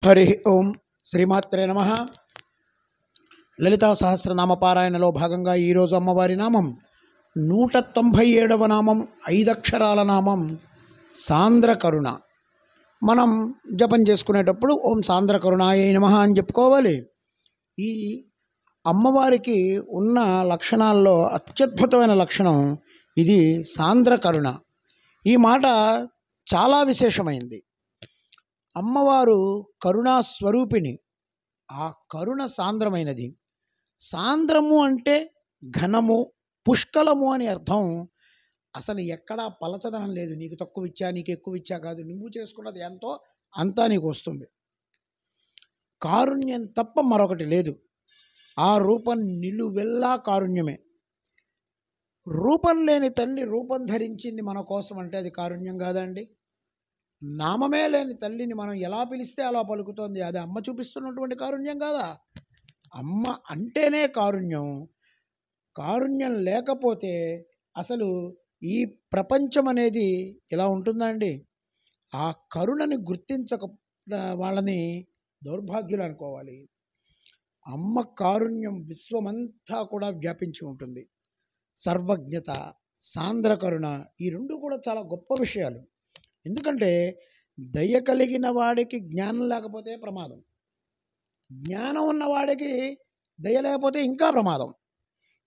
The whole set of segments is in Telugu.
హరి ఓం శ్రీమాత్రే నమ. లలితా సహస్రనామ పారాయణలో భాగంగా ఈరోజు అమ్మవారి నామం 197వ నామం, 5 అక్షరాల నామం సాంద్రకరుణ. మనం జపం చేసుకునేటప్పుడు ఓం సాంద్రకరుణాయై నమః అని చెప్పుకోవాలి. ఈ అమ్మవారికి ఉన్న లక్షణాల్లో అత్యద్భుతమైన లక్షణం ఇది సాంద్రకరుణ. ఈ మాట చాలా విశేషమైంది. అమ్మవారు కరుణా స్వరూపిణి. ఆ కరుణ సాంద్రమైనది. సాంద్రము అంటే ఘనము, పుష్కలము అని అర్థం. అసలు ఎక్కడా పలచదనం లేదు. నీకు తక్కువ ఇచ్చా, నీకు ఎక్కువ ఇచ్చా కాదు. నువ్వు చేసుకున్నది ఎంతో అంతా నీకు వస్తుంది. కారుణ్యం తప్ప మరొకటి లేదు. ఆ రూపం నిలువెల్లా కారుణ్యమే. రూపం లేని తల్లి రూపం ధరించింది మన కోసం అంటే అది కారుణ్యం కాదండి. నామమే లేని తల్లిని మనం ఎలా పిలిస్తే అలా పలుకుతోంది. అది అమ్మ చూపిస్తున్నటువంటి కారుణ్యం కాదా? అమ్మ అంటేనే కారుణ్యం. కారుణ్యం లేకపోతే అసలు ఈ ప్రపంచం అనేది ఇలా ఉంటుందా అండి? ఆ కరుణని గుర్తించక వాళ్ళని దౌర్భాగ్యులు అనుకోవాలి. అమ్మ కారుణ్యం విశ్వమంతా కూడా వ్యాపించి ఉంటుంది. సర్వజ్ఞత, సాంద్రకరుణ, ఈ రెండు కూడా చాలా గొప్ప విషయాలు. ఎందుకంటే దయ కలిగిన వాడికి జ్ఞానం లేకపోతే ప్రమాదం, జ్ఞానం ఉన్నవాడికి దయ లేకపోతే ఇంకా ప్రమాదం.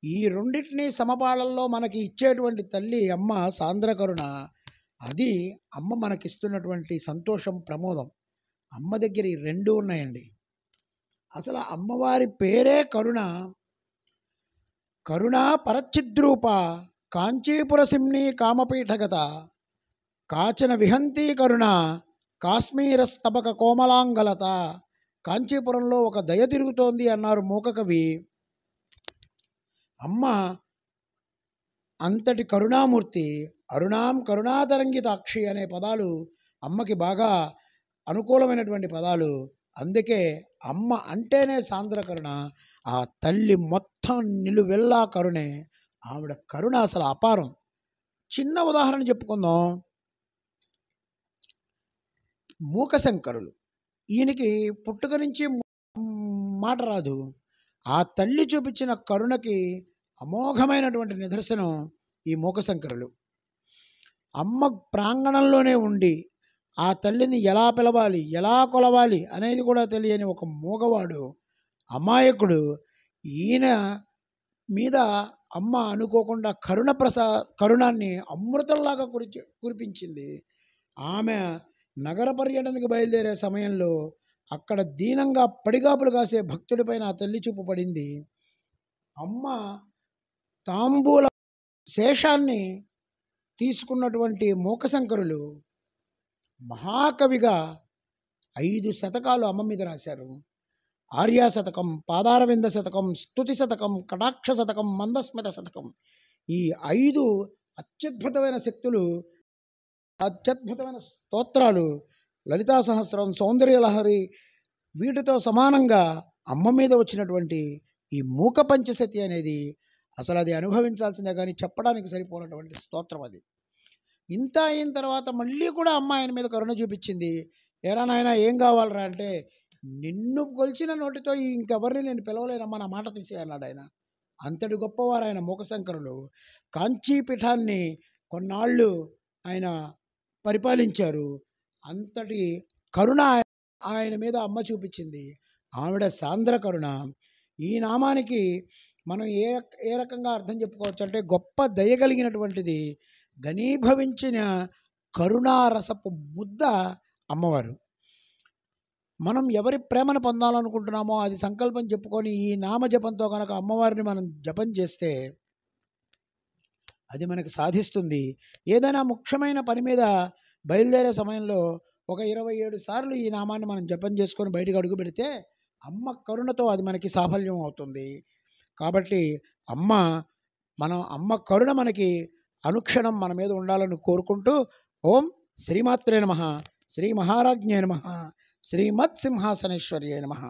ఈ రెండింటినీ సమపాళల్లో మనకి ఇచ్చేటువంటి తల్లి అమ్మ సాంద్రకరుణ. అది అమ్మ మనకిస్తున్నటువంటి సంతోషం, ప్రమోదం. అమ్మ దగ్గర ఈ రెండు ఉన్నాయండి. అసలు అమ్మవారి పేరే కరుణ. కరుణా పరచిద్రూప కాంచీపుర సిమ్ని కామపీఠగత కాచన విహంతి కరుణ కాశ్మీర స్తబక కోమలాంగలత. కాంచీపురంలో ఒక దయ తిరుగుతోంది అన్నారు మూకకవి. అమ్మ అంతటి కరుణామూర్తి. అరుణాం కరుణాతరంగితాక్షి అనే పదాలు అమ్మకి బాగా అనుకూలమైనటువంటి పదాలు. అందుకే అమ్మ అంటేనే సాంద్రకరుణ. ఆ తల్లి మొత్తం నిలువెల్లా కరుణే. ఆవిడ కరుణ అసలు అపారం. చిన్న ఉదాహరణ చెప్పుకుందాం. మూకశంకరులు. ఈయనకి పుట్టుక నుంచి మాట రాదు. ఆ తల్లి చూపించిన కరుణకి అమోఘమైనటువంటి నిదర్శనం ఈ మూకశంకరులు. అమ్మ ప్రాంగణంలోనే ఉండి ఆ తల్లిని ఎలా పిలవాలి, ఎలా కొలవాలి అనేది కూడా తెలియని ఒక మూగవాడు, అమాయకుడు, ఈయన మీద అమ్మ అనుకోకుండా కరుణాన్ని అమృతంలాగా కురిపించింది. ఆమె నగర పర్యటనకు బయలుదేరే సమయంలో అక్కడ దీనంగా పడిగాపులు కాసే భక్తుడిపైన ఆ తల్లి చూపు పడింది. అమ్మ తాంబూల శేషాన్ని తీసుకున్నటువంటి మూకశంకరులు మహాకవిగా 5 శతకాలు అమ్మ మీద రాశారు. ఆర్యా శతకం, పాదారవింద శతకం, స్తుతి శతకం, కటాక్ష శతకం, మందస్మిత శతకం. ఈ 5 అత్యద్భుతమైన శక్తులు, అత్యద్భుతమైన స్తోత్రాలు, లలితా సహస్రం, సౌందర్యలహరి, వీటితో సమానంగా అమ్మ మీద వచ్చినటువంటి ఈ మూక పంచశతి అనేది అసలు అది అనుభవించాల్సిందే కానీ చెప్పడానికి సరిపోయినటువంటి స్తోత్రం అది. ఇంత అయిన తర్వాత మళ్ళీ కూడా అమ్మ ఆయన మీద కరుణ చూపించింది. ఏరా నాయనా ఏం కావాలరా అంటే, నిన్ను కొలిచిన నోటితో ఇంకెవరిని నేను పిలవలేనమ్మా, నా మాట తీసే అన్నాడు ఆయన. అంతటి గొప్పవారు ఆయన మూకశంకరులు. కాంచీపీఠాన్ని కొన్నాళ్ళు ఆయన పరిపాలించారు. అంతటి కరుణ ఆయన మీద అమ్మ చూపించింది. ఆవిడ సాంద్ర కరుణ. ఈ నామానికి మనం ఏ రకంగా అర్థం చెప్పుకోవచ్చు అంటే, గొప్ప దయగలిగినటువంటిది, ఘనీభవించిన కరుణారసపు ముద్ద అమ్మవారు. మనం ఎవరి ప్రేమను పొందాలనుకుంటున్నామో అది సంకల్పం చెప్పుకొని ఈ నామజపంతో కనుక అమ్మవారిని మనం జపం చేస్తే అది మనకి సాధిస్తుంది. ఏదైనా ముఖ్యమైన పని మీద బయలుదేరే సమయంలో ఒక 27 సార్లు ఈ నామాన్ని మనం జపం చేసుకొని బయటకు అడుగు పెడితే అమ్మ కరుణతో అది మనకి సాఫల్యం అవుతుంది. కాబట్టి అమ్మ కరుణ మనకి అనుక్షణం మన మీద ఉండాలని కోరుకుంటూ, ఓం శ్రీమాత్రే నమః, శ్రీ మహారాజ్ఞే నమః, శ్రీమత్ సింహాసనేశ్వర్యే నమః.